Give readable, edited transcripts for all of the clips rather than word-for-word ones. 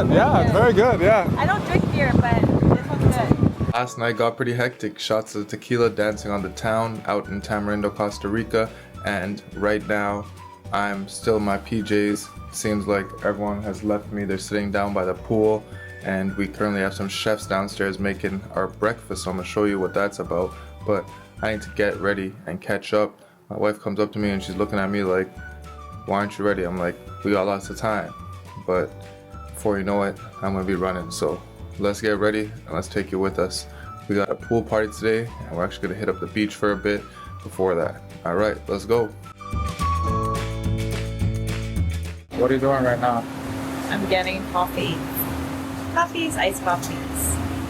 good, yeah, it's very good, yeah. I don't drink beer, but this one's good. Last night got pretty hectic. Shots of tequila, dancing on the town out in Tamarindo, Costa Rica, and right now I'm still in my PJs. Seems like everyone has left me. They're sitting down by the pool, and we currently have some chefs downstairs making our breakfast, so I'm gonna show you what that's about. But I need to get ready and catch up. My wife comes up to me and she's looking at me like, why aren't you ready? I'm like, we got lots of time. But before you know it, I'm gonna be running. So let's get ready and let's take you with us. We got a pool party today and we're actually gonna hit up the beach for a bit before that. All right, let's go. What are you doing right now? I'm getting coffee. Coffees, iced coffees.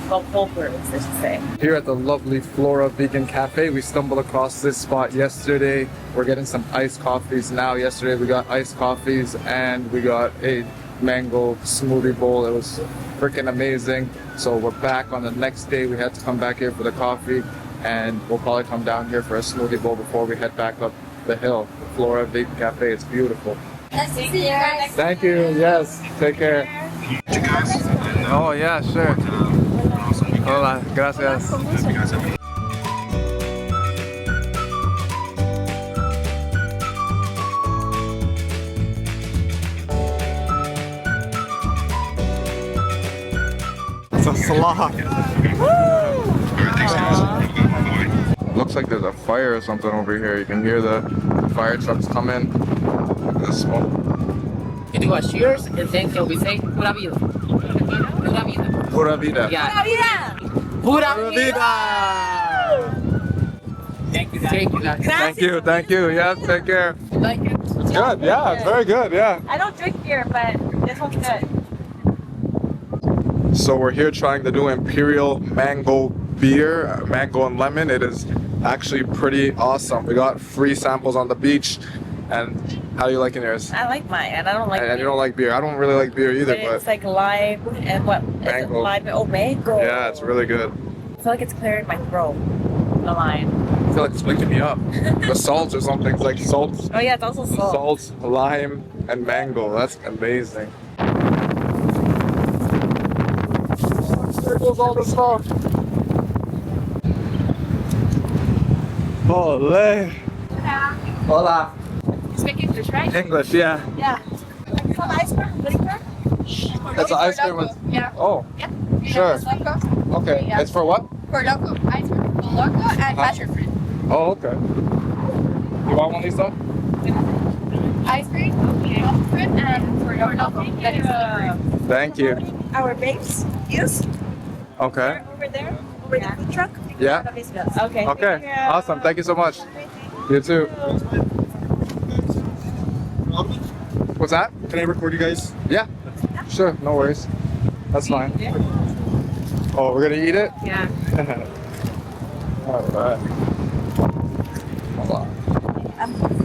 Well, cold brews, I should say. Here at the lovely Flora Vegan Café, we stumbled across this spot yesterday. We're getting some iced coffees now. Yesterday we got iced coffees and we got a mango smoothie bowl. It was freaking amazing. So we're back on the next day. We had to come back here for the coffee, and we'll probably come down here for a smoothie bowl before we head back up the hill. Flora Vegan Café, it's beautiful. Nice to see you guys. Thank you, yes, take care. Oh yeah, sure. Hola, gracias. It's a sloth. Looks like there's a fire or something over here. You can hear the fire trucks coming. Look at the smoke. You do a cheers and then we say pura vida. Pura vida. Pura vida. Yeah. Pura vida. Thank you guys. Thank you guys. Thank you. Yeah, take care. Like it. It's good, yeah, it's very good, yeah. I don't drink beer, but this one's good. So we're here trying the new Imperial Mango beer, mango and lemon. It is actually pretty awesome. We got free samples on the beach. And how do you liking yours? I like mine, and I don't like And you don't like beer. I don't really like beer either, but it's but like lime and what? Mango. Lime, oh, mango. yeah, it's really good. I feel like it's clearing my throat. The lime. I feel like it's waking me up. The salt or something, it's like salt, Oh yeah, it's also salt. lime, and mango. That's amazing. There goes all the smoke. Hola. Hola. You speak English, right? English, yeah. Yeah. Some ice cream, liquor? That's an ice cream with. Yeah. Oh, Yeah. sure. Loco. Okay. Yeah. It's for what? For loco. Ice cream for loco and passion fruit. Oh, okay. You want one, Lisa? Ice cream, passion fruit, and for loco. That is the Thank you. Our babes, yes. Okay. Over there, over the food truck. Yeah. Okay. Okay. Awesome. Thank you so much. You too. What's that? Can I record you guys? Yeah. Sure. No worries. That's fine. Oh, we're gonna eat it? Yeah. All right. Hold on.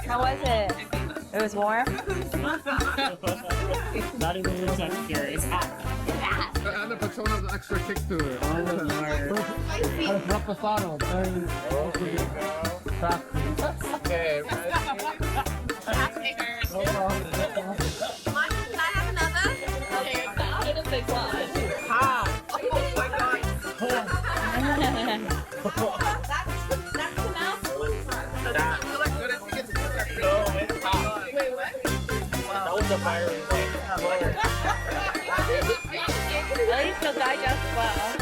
How was it? It was warm? Not even looks like here. It's hot. And the Patrón has an extra kick to it. Reposado. Okay. At least you'll digest well.